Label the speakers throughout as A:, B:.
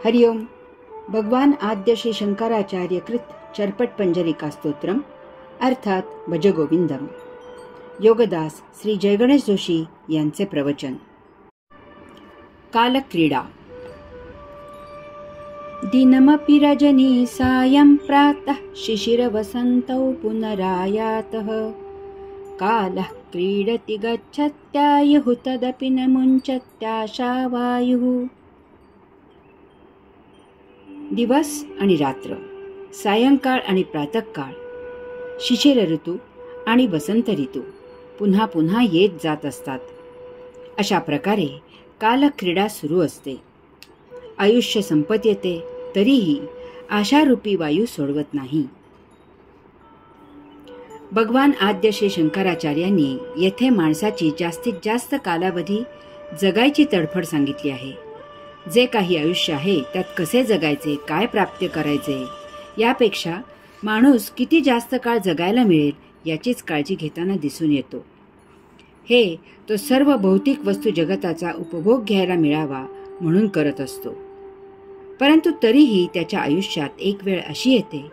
A: हरिओम. भगवान आद्य श्री शंकराचार्य कृत चरपट पंजरिका स्तोत्रम अर्थात भजगोविंदम. योगदास श्री जयगणेश जोशी यांचे प्रवचन. कालक्रीडा. दिनमपि रजनी सायं प्रातः शिशिरवसन्तौ पुनरायातः कालः क्रीडति गच्छत्यायुः तदपि न मुञ्चत्याशावायुः. दिवस आणि रात्र, सायंकाळ आणि प्रातःकाळ, शिशिर ऋतू आणि वसंत ऋतू पुन्हा पुन्हा येत जात असतात. अशा प्रकारे कालक्रीडा सुरू असते. आयुष्य संपत येते तरीही आशारूपी वायू सोडवत नाही. भगवान आद्य श्री शंकराचार्यांनी येथे माणसाची जास्तीत जास्त कालावधी जगायची तडफड सांगितली आहे. जे काही आयुष्य आहे त्यात कसे जगायचे, काय प्राप्त करायचे, यापेक्षा माणूस किती जास्त काळ जगायला मिळेल याचीच काळजी घेताना दिसून येतो. हे तो सर्व भौतिक वस्तू जगताचा उपभोग घ्यायला मिळावा म्हणून करत असतो. परंतु तरीही त्याच्या आयुष्यात एक वेळ अशी येते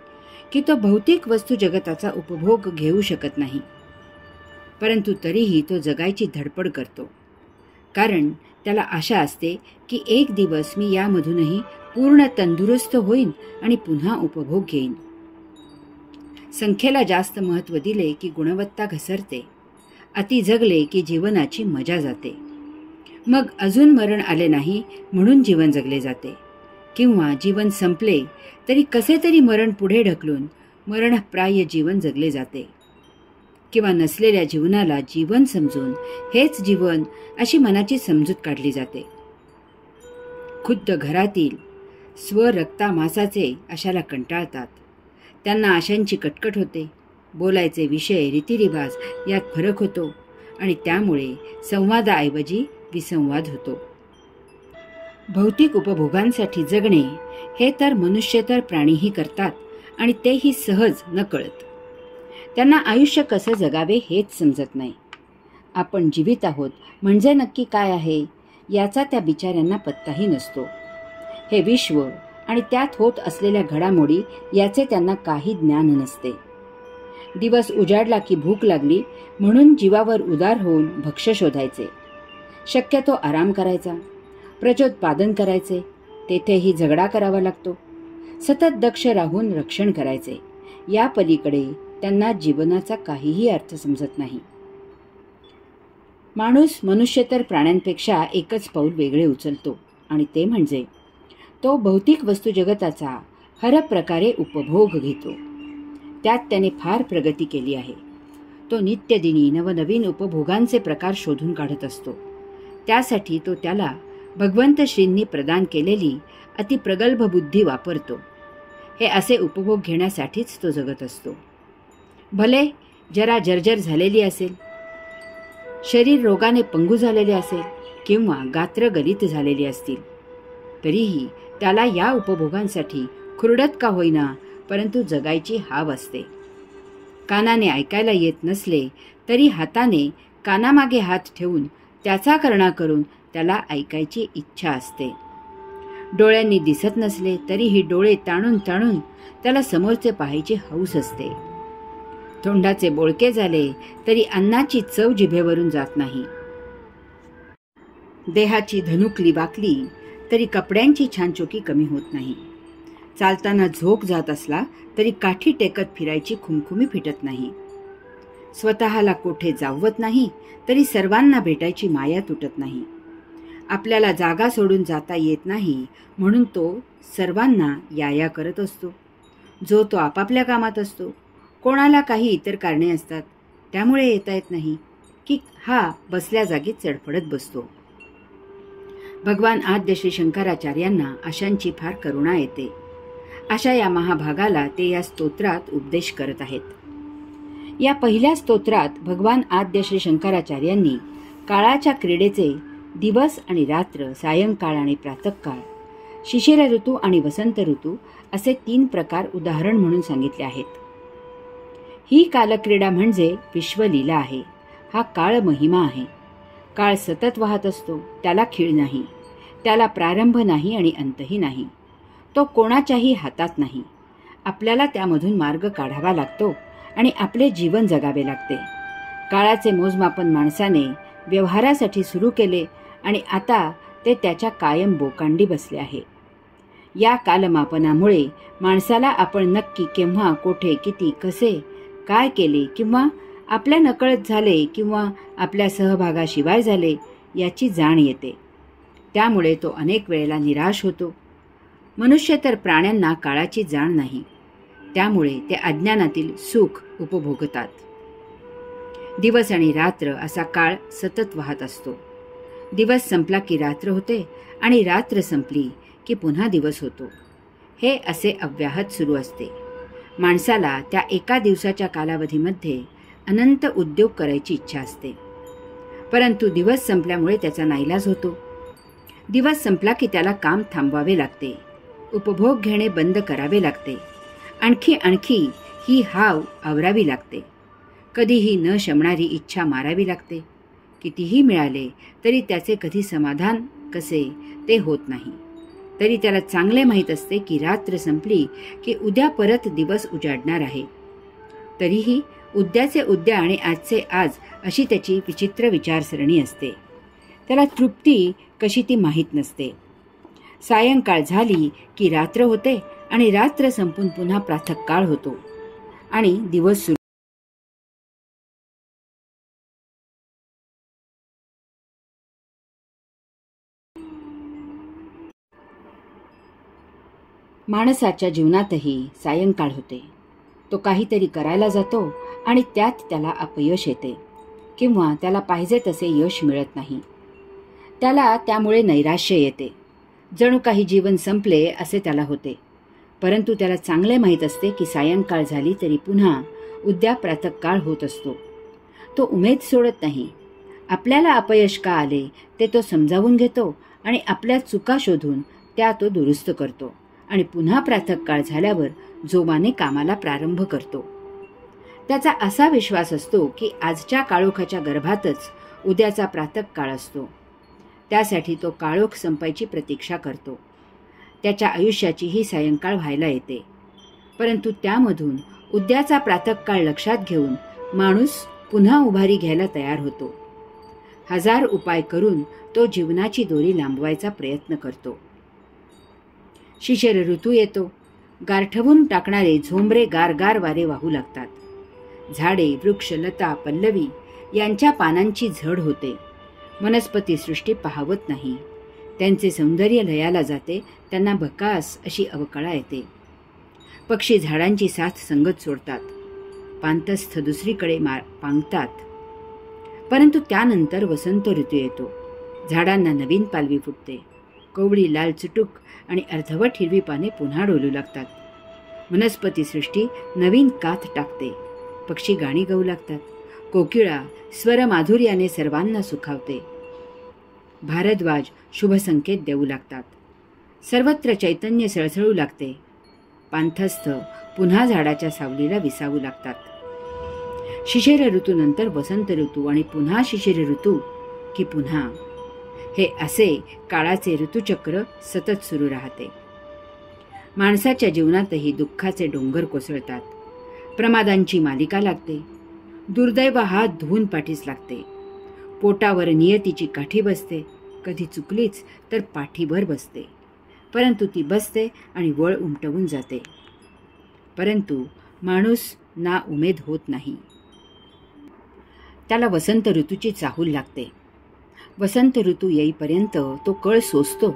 A: की तो भौतिक वस्तू जगताचा उपभोग घेऊ शकत नाही. परंतु तरीही तो जगायची धडपड करतो, कारण त्याला आशा असते की एक दिवस मी यामधूनही पूर्ण तंदुरुस्त होईन आणि पुन्हा उपभोग घेईन. संख्येला जास्त महत्त्व दिले की गुणवत्ता घसरते. अति जगले की जीवनाची मजा जाते. मग अजून मरण आले नाही म्हणून जीवन जगले जाते, किंवा जीवन संपले तरी कसे तरी मरण पुढे ढकलून मरणप्राय जीवन जगले जाते, किंवा नसलेल्या जीवनाला जीवन समजून हेच जीवन अशी मनाची समजूत काढली जाते. खुद्द घरातील स्वरक्ता मासाचे आशाला कंटाळतात. त्यांना आशांची कटकट होते. बोलायचे विषय, रीतिरिवाज यात फरक होतो आणि त्यामुळे संवादाऐवजी विसंवाद होतो. भौतिक उपभोगांसाठी जगणे हे तर मनुष्यतर प्राणीही करतात, आणि तेही सहज नकळत. त्यांना आयुष्य कसं जगावे हेच समजत नाही. आपण जीवित आहोत म्हणजे नक्की काय आहे याचा त्या बिचाऱ्यांना पत्ताही नसतो. हे विश्व आणि त्यात होत असलेल्या घडामोडी याचे त्यांना काही ज्ञान नसते. दिवस उजाडला की भूक लागली म्हणून जीवावर उदार होऊन भक्ष्य शोधायचे. शक्यतो आराम करायचा, प्रचोत्पादन करायचे, तेथेही झगडा करावा लागतो. सतत दक्ष राहून रक्षण करायचे. या पलीकडे त्यांना जीवनाचा काहीही अर्थ समजत नाही. माणूस मनुष्यतर प्राण्यांपेक्षा एकच पाऊल वेगळे उचलतो, आणि ते म्हणजे तो भौतिक वस्तू जगताचा हर प्रकारे उपभोग घेतो. त्यात त्याने फार प्रगती केली आहे. तो नित्यदिनी नवनवीन उपभोगांचे प्रकार शोधून काढत असतो. त्यासाठी तो त्याला भगवंत श्रींनी प्रदान केलेली अतिप्रगल्भ बुद्धी वापरतो. हे असे उपभोग घेण्यासाठीच तो जगत असतो. भले जरा जर्जर झालेली असेल, शरीर रोगाने पंगू झालेले असेल, किंवा गात्र गलित झालेली असतील, तरीही त्याला या उपभोगांसाठी खुरडत का होईना परंतु जगायची हाव असते. कानाने ऐकायला येत नसले तरी हाताने कानामागे हात ठेवून त्याचा करणा करून त्याला ऐकायची इच्छा असते. डोळ्यांनी दिसत नसले तरीही डोळे ताणून ताणून त्याला समोरचे पाहायची हौस असते. तोंडाचे बोळके झाले तरी अन्नाची चव जिभेवरून जात नाही. देहाची धनुकली वाकली तरी कपड्यांची छानचोकी कमी होत नाही. चालताना झोक जात असला तरी काठी टेकत फिरायची खुमखुमी फिटत नाही. स्वतःला कोठे जावत नाही तरी सर्वांना भेटायची माया तुटत नाही. आपल्याला जागा सोडून जाता येत नाही म्हणून तो सर्वांना या करत असतो. जो तो आपापल्या कामात असतो. कोणाला काही इतर कारणे असतात त्यामुळे येता येत नाही, की हा बसल्या जागी चडफडत बसतो. भगवान आद्य श्री शंकराचार्यांना आशांची फार करुणा येते. अशा या महाभागाला ते या स्तोत्रात उपदेश करत आहेत. या पहिल्या स्तोत्रात भगवान आद्य श्री शंकराचार्यांनी काळाच्या क्रीडेचे दिवस आणि रात्र, सायंकाळ आणि प्रातःकाळ, शिशिर ऋतू आणि वसंत ऋतू असे 3 प्रकार उदाहरण म्हणून सांगितले आहेत. ही कालक्रीडा म्हणजे विश्वलीला आहे. हा काळ महिमा आहे. काळ सतत वाहत असतो. त्याला खीळ नाही. त्याला प्रारंभ नाही आणि अंतही नाही. तो कोणाच्याही हातात नाही. आपल्याला त्यामधून मार्ग काढावा लागतो आणि आपले जीवन जगावे लागते. काळाचे मोजमापन माणसाने व्यवहारासाठी सुरू केले आणि आता ते त्याच्या कायम बोकांडी बसले आहे. या कालमापनामुळे माणसाला आपण नक्की केव्हा, कोठे, किती, कसे, काय केले किंवा आपल्या नकळत झाले किंवा आपल्या सहभागाशिवाय झाले याची जाण येते. त्यामुळे तो अनेक वेळेला निराश होतो. मनुष्य तर प्राण्यांना काळाची जाण नाही, त्यामुळे ते अज्ञानातील सुख उपभोगतात. दिवस आणि रात्र असा काळ सतत वाहत असतो. दिवस संपला की रात्र होते आणि रात्र संपली की पुन्हा दिवस होतो. हे असे अव्याहत सुरू असते. माणसाला त्या एका दिवसाच्या कालावधीमध्ये अनंत उद्योग करायची इच्छा असते, परंतु दिवस संपल्यामुळे त्याचा नाईलाज होतो. दिवस संपला की त्याला काम थांबवावे लागते, उपभोग घेणे बंद करावे लागते, आणखी ही हाव आवरावी लागते. कधीही न शमणारी इच्छा मारावी लागते. कितीही मिळाले तरी त्याचे कधी समाधान कसे ते होत नाही. तरी त्याला चांगले माहीत असते की रात्र संपली की उद्या परत दिवस उजाडणार आहे. तरीही उद्याचे उद्या आणि आजचे आज अशी त्याची विचित्र विचारसरणी असते. त्याला तृप्ती कशी ती माहीत नसते. सायंकाळ झाली की रात्र होते आणि रात्र संपून पुन्हा प्रातःकाळ होतो आणि दिवस सुरू. माणसाच्या जीवनातही सायंकाळ होते. तो काहीतरी करायला जातो आणि त्यात त्याला अपयश येते किंवा त्याला पाहिजे तसे यश मिळत नाही. त्याला त्यामुळे नैराश्य येते. जणू काही जीवन संपले असे त्याला होते. परंतु त्याला चांगले माहीत असते की सायंकाळ झाली तरी पुन्हा उद्या प्रातःकाळ होत असतो. तो उमेद सोडत नाही. आपल्याला अपयश का आले ते तो समजावून घेतो आणि आपल्या चुका शोधून त्या तो दुरुस्त करतो आणि पुन्हा प्रातःकाळ झाल्यावर जोमाने कामाला प्रारंभ करतो. त्याचा असा विश्वास असतो की आजच्या काळोखाच्या गर्भातच उद्याचा प्रातःकाळ असतो. त्यासाठी तो काळोख संपायची प्रतीक्षा करतो. त्याच्या आयुष्याची ही सायंकाळ व्हायला येते. परंतु त्यामधून उद्याचा प्रातःकाळ लक्षात घेऊन माणूस पुन्हा उभारी घ्यायला तयार होतो. हजार उपाय करून तो जीवनाची दोरी लांबवायचा प्रयत्न करतो. शिशिर ऋतू येतो. गारठवून टाकणारे झोंबरे गारगार वारे वाहू लागतात. झाडे, वृक्ष, लता, पल्लवी यांच्या पानांची झड होते. वनस्पती सृष्टी पाहवत नाही. त्यांचे सौंदर्य लयाला जाते. त्यांना भकास अशी अवकळा येते. पक्षी झाडांची साथ संगत सोडतात. पांतस्थ दुसरीकडे पांगतात. परंतु त्यानंतर वसंत ऋतू येतो. झाडांना नवीन पालवी फुटते. कोवळी लाल चुटूक आणि अर्धवट हिरवी पाने पुन्हा डोलू लागतात. वनस्पती सृष्टी नवीन काथ टाकते. पक्षी गाणी गाऊ लागतात. कोकिळा स्वरमाधुर्याने सर्वांना सुखावते. भारद्वाज शुभ संकेत देऊ लागतात. सर्वत्र चैतन्य सळसळू लागते. पांथस्थ पुन्हा झाडाच्या सावलीला विसावू लागतात. शिशिर ऋतूनंतर वसंत ऋतू आणि पुन्हा शिशिर ऋतू की पुन्हा हे असे काळाचे ऋतुचक्र सतत सुरू राहते. माणसाच्या जीवनातही दुःखाचे डोंगर कोसळतात. प्रमादांची मालिका लागते. दुर्दैव हात धुवून पाठीस लागते. पोटावर नियतीची काठी बसते. कधी चुकलीच तर पाठीवर बसते. परंतु ती बसते आणि वळ उमटवून जाते. परंतु माणूस ना उमेद होत नाही. त्याला वसंत ऋतूची चाहूल लागते. वसंत ऋतू येईपर्यंत तो कळ सोसतो.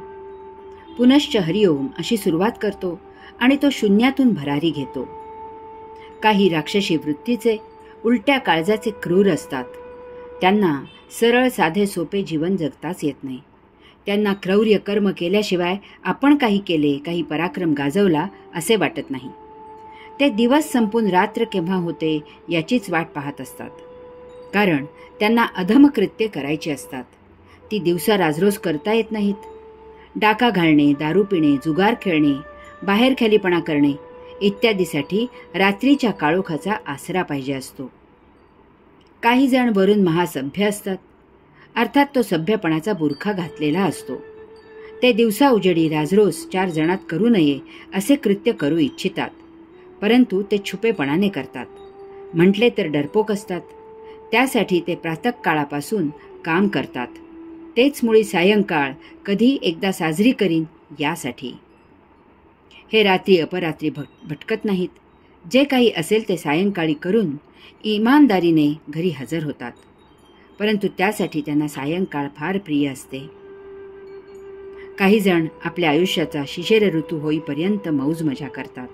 A: पुनश्च हरिओम अशी सुरुवात करतो आणि तो शून्यातून भरारी घेतो. काही राक्षसी वृत्तीचे, उलट्या काळजाचे क्रूर असतात. त्यांना सरळ साधे सोपे जीवन जगताच येत नाही. त्यांना क्रौर्य कर्म केल्याशिवाय आपण काही केले, काही पराक्रम गाजवला असे वाटत नाही. ते दिवस संपून रात्र केव्हा होते याचीच वाट पाहत असतात. कारण त्यांना अधमकृत्य करायची असतात. ती दिवसा राजरोज करता येत नाहीत. डाका घालणे, दारू पिणे, जुगार खेळणे, बाहेरखेलीपणा करणे इत्यादीसाठी रात्रीच्या काळोखाचा आसरा पाहिजे असतो. काही जण वरून महासभ्य असतात. अर्थात तो सभ्यपणाचा बुरखा घातलेला असतो. ते दिवसा उजेडी राजरोस 4 जणात करू नये असे कृत्य करू इच्छितात, परंतु ते छुपेपणाने करतात. म्हटले तर डरपोक असतात. त्यासाठी ते प्रातःकाळापासून काम करतात. तेच मुळी सायंकाळ कधी एकदा साजरी करीन यासाठी. हे रात्री अपरात्री भटकत नाहीत. जे काही असेल ते सायंकाळी करून इमानदारीने घरी हजर होतात. परंतु त्यासाठी त्यांना सायंकाळ फार प्रिय असते. काही जण आपल्या आयुष्याचा शिशिर ऋतू होईपर्यंत मौज मजा करतात,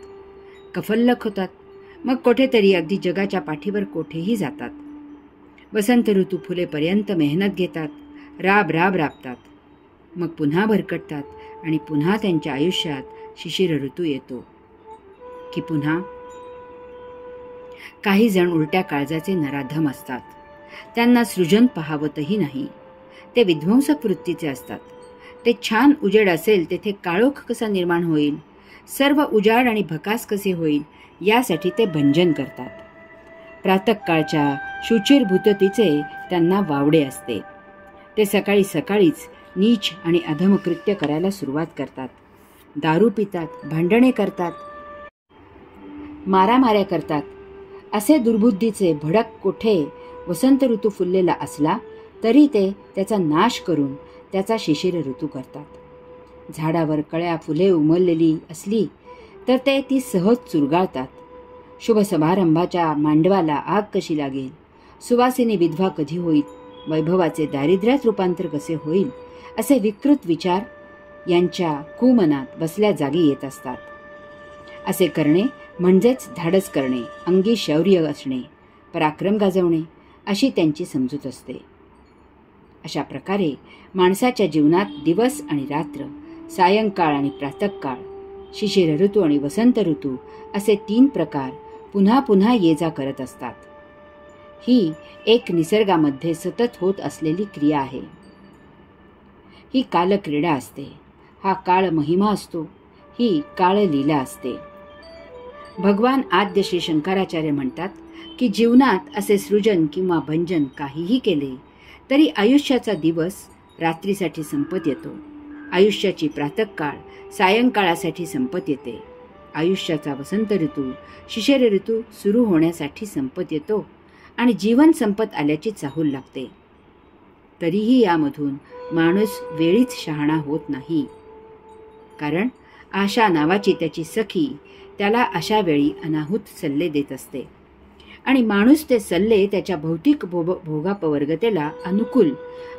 A: कफल्लक होतात, मग कुठेतरी अगदी जगाच्या पाठीवर कोठेही जातात. वसंत ऋतू फुलेपर्यंत मेहनत घेतात, राब राबतात, मग पुन्हा भरकटतात आणि पुन्हा त्यांच्या आयुष्यात शिशिर ऋतू येतो की पुन्हा. काही जण उलट्या काळजाचे नराधम असतात. त्यांना सृजन पाहावतही नाही. ते विध्वंसक वृत्तीचे असतात. ते छान उजेड असेल तेथे काळोख कसा निर्माण होईल, सर्व उजाड आणि भकास कसे होईल यासाठी ते भंजन करतात. प्रातःकाळच्या शुचिरभूततेचे त्यांना वावडे असते. ते सकाळी सकाळीच नीच आणि अधम कृत्य करायला सुरुवात करतात. दारू पितात, भांडणे करतात, मारामाऱ्या करतात. असे दुर्बुद्धीचे भडक कोठे वसंत ऋतू फुललेला असला तरी ते त्याचा नाश करून त्याचा शिशिर ऋतू करतात. झाडावर कळ्या फुले उमललेली असली तर ते ती सहज चुरगाळतात. शुभ समारंभाच्या मांडवाला आग कशी लागेल, सुवासिनी विधवा कधी होईल, वैभवाचे दारिद्र्यात रूपांतर कसे होईल, असे विकृत विचार यांच्या कुमनात बसल्या जागी येत असतात. असे करणे म्हणजेच धाडस करणे, अंगी शौर्य असणे, पराक्रम गाजवणे अशी त्यांची समजूत असते. अशा प्रकारे माणसाच्या जीवनात दिवस आणि रात्र, सायंकाळ आणि प्रातःकाळ, शिशिर ऋतू आणि वसंत ऋतू असे 3 प्रकार पुन्हा पुन्हा ये जा करत असतात. ही एक निसर्गामध्ये सतत होत असलेली क्रिया आहे. ही कालक्रीडा असते. हा काळ महिमा असतो. ही काळलीला असते. भगवान आद्य श्री शंकराचार्य म्हणतात की जीवनात असे सृजन किंवा भंजन काहीही केले तरी आयुष्याचा दिवस रात्रीसाठी संपत येतो. आयुष्याची प्रातःकाळ सायंकाळासाठी संपत येते. आयुष्याचा वसंत ऋतू शिशिर ऋतू सुरू होण्यासाठी संपत येतो आणि जीवन संपत आल्याची चाहूल लागते. तरीही यामधून माणूस वेळीच शहाणा होत नाही. कारण आशा नावाची त्याची सखी त्याला अशा वेळी अनाहूत सल्ले देत असते आणि माणूस ते सल्ले त्याच्या भौतिक भोगापवर्गतेला अनुकूल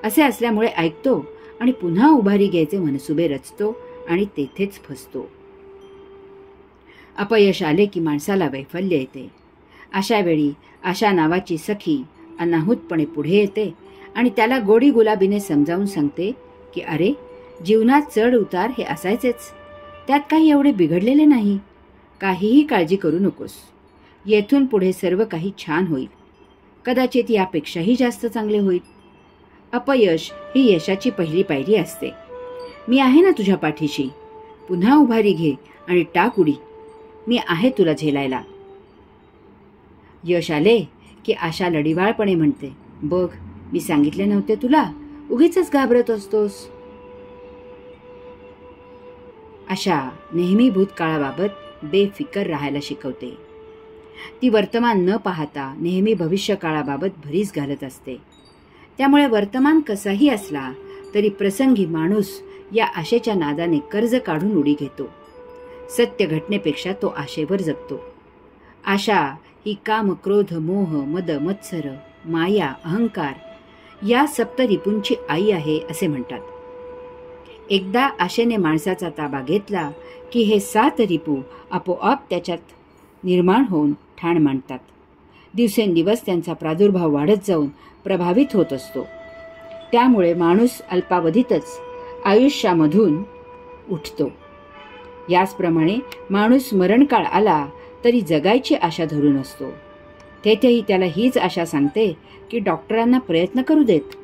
A: असे असल्यामुळे ऐकतो आणि पुन्हा उभारी घ्यायचे मनसुबे रचतो आणि तेथेच फसतो. अपयश आले की माणसाला वैफल्य येते. अशा वेळी आशा नावाची सखी अनाहूतपणे पुढे येते आणि त्याला गोडी गुलाबीने समजावून सांगते की अरे, जीवनात चढ उतार हे असायचेच, त्यात काही एवढे बिघडलेले नाही, काहीही काळजी करू नकोस, येथून पुढे सर्व काही छान होईल, कदाचित यापेक्षाही जास्त चांगले होईल. अपयश ही यशाची पहिली पायरी असते. मी आहे ना तुझ्या पाठीशी, पुन्हा उभारी घे आणि टाक उडी, मी आहे तुला झेलायला. यश आले की आशा लढीवाळपणे म्हणते, बघ मी सांगितले नव्हते तुला, उगीचच घाबरत असतोस. आशा नेहमी भूतकाळाबाबत बेफिकर राहायला शिकवते. ती वर्तमान न पाहता नेहमी भविष्यकाळाबाबत भरीस घालत असते. त्यामुळे वर्तमान कसाही असला तरी प्रसंगी माणूस या आशेच्या नादाने कर्ज काढून उडी घेतो. सत्य घटनेपेक्षा तो आशेवर जगतो. आशा ही काम, क्रोध, मोह, मद, मत्सर, माया, अहंकार या सप्तरिपूंची आई आहे असे म्हणतात. एकदा आशेने माणसाचा ताबा घेतला की हे 7 रिपू आपोआप त्याच्यात निर्माण होऊन ठाण मांडतात. दिवसेंदिवस त्यांचा प्रादुर्भाव वाढत जाऊन प्रभावित होत असतो. त्यामुळे माणूस अल्पावधीतच आयुष्यामधून उठतो. याचप्रमाणे माणूस मरणकाळ आला तरी जगायची आशा धरून असतो. तेथेही त्याला हीच आशा सांगते की डॉक्टरांना प्रयत्न करू देत,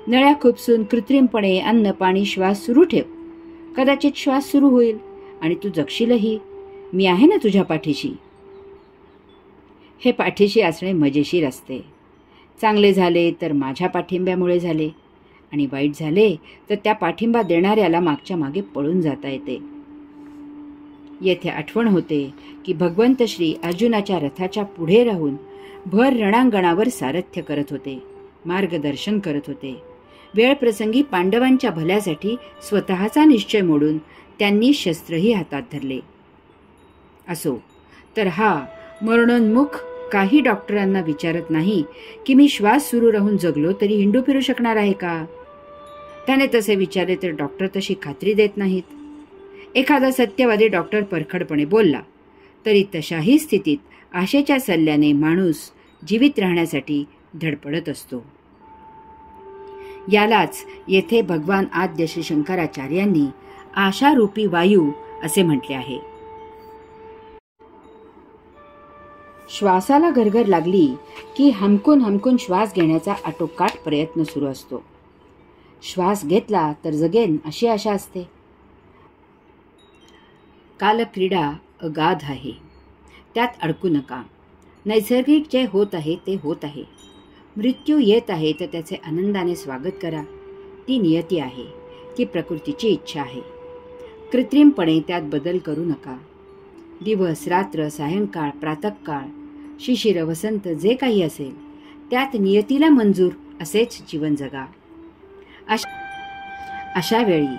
A: नळ्या खुपसून कृत्रिमपणे अन्न पाणी श्वास सुरू ठेव, कदाचित श्वास सुरू होईल आणि तू जगशीलही, मी आहे ना तुझ्या पाठीशी. हे पाठीशी असणे मजेशीर असते. चांगले झाले तर माझ्या पाठिंब्यामुळे झाले आणि वाईट झाले तर त्या पाठिंबा देणाऱ्याला मागच्या मागे पळून जाता येते. येथे आठवण होते की भगवंत श्री अर्जुनाच्या रथाच्या पुढे राहून भर रणांगणावर सारथ्य करत होते, मार्गदर्शन करत होते. वेळ प्रसंगी पांडवांच्या भल्यासाठी स्वतःचा निश्चय मोडून त्यांनी शस्त्रही हातात धरले. असो, तर हा मरणोन्मुख काही डॉक्टरांना विचारत नाही की मी श्वास सुरू राहून जगलो तरी हिंडू फिरू शकणार आहे का. त्याने तसे विचारले तर डॉक्टर तशी खात्री देत नाहीत. एखादा सत्यवादी डॉक्टर परखडपणे बोलला तरी तशाही स्थितीत आशेच्या सल्ल्याने माणूस जीवित राहण्यासाठी धडपडत असतो. यालाच येथे भगवान आद्य श्री शंकराचार्यांनी आशारूपी वायू असे म्हटले आहे. श्वासाला गरगर लागली की हमकून श्वास घेण्याचा आटोकाट प्रयत्न सुरू असतो. श्वास घेतला तर जगेन अशी आशा असते. कालक्रीडा अगाध आहे, त्यात अडकू नका. नैसर्गिक जे होत आहे ते होत आहे. मृत्यू येत आहे तर त्याचे आनंदाने स्वागत करा. ती नियती आहे, ती प्रकृतीची इच्छा आहे. कृत्रिमपणे त्यात बदल करू नका. दिवस रात्र सायंकाळ प्रातःकाळ शिशिर वसंत जे काही असेल त्यात नियतीला मंजूर असेच जीवन जगा. अशा वेळी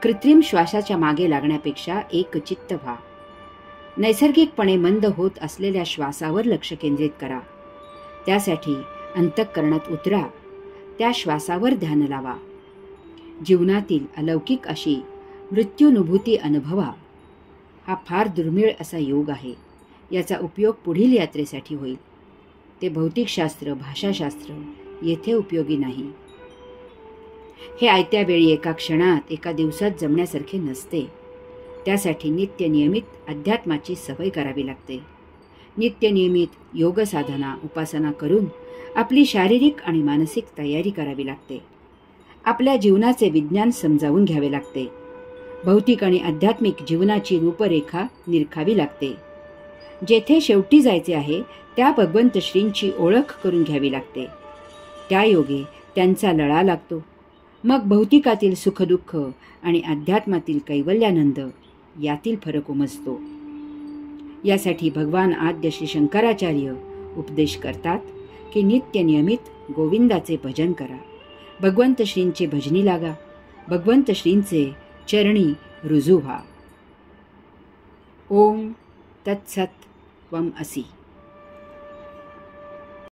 A: कृत्रिम श्वासाच्या मागे लागण्यापेक्षा एकचित्त व्हा. नैसर्गिकपणे मंद होत असलेल्या श्वासावर लक्ष केंद्रित करा. त्यासाठी अंतःकरणात उतरा, त्या श्वासावर ध्यान लावा. जीवनातील अलौकिक अशी मृत्यूनुभूती अनुभवा. हा फार दुर्मिळ असा योग आहे. याचा उपयोग पुढील यात्रेसाठी होईल. ते भौतिकशास्त्र भाषाशास्त्र येथे उपयोगी नाही. हे आयत्या वेळी एका क्षणात एका दिवसात जमण्यासारखे नसते. त्यासाठी नित्यनियमित अध्यात्माची सवय करावी लागते. नित्यनियमित योग साधना उपासना करून आपली शारीरिक आणि मानसिक तयारी करावी लागते. आपल्या जीवनाचे विज्ञान समजावून घ्यावे लागते. भौतिक आणि आध्यात्मिक जीवनाची रूपरेखा निरखावी लागते. जेथे शेवटी जायचे आहे त्या भगवंत श्रींची ओळख करून घ्यावी लागते. त्या योगे त्यांचा लळा लागतो. मग भौतिकातील सुखदुःख आणि अध्यात्मातील कैवल्यानंद यातील फरक उमजतो. यासाठी भगवान आद्य श्री शंकराचार्य उपदेश करतात की नित्य नियमित गोविंदाचे भजन करा. भगवंत श्रींचे भजनी लागा. भगवंत श्रींचे चरणी रुजू व्हा. ओम तत्सत त्वम असि.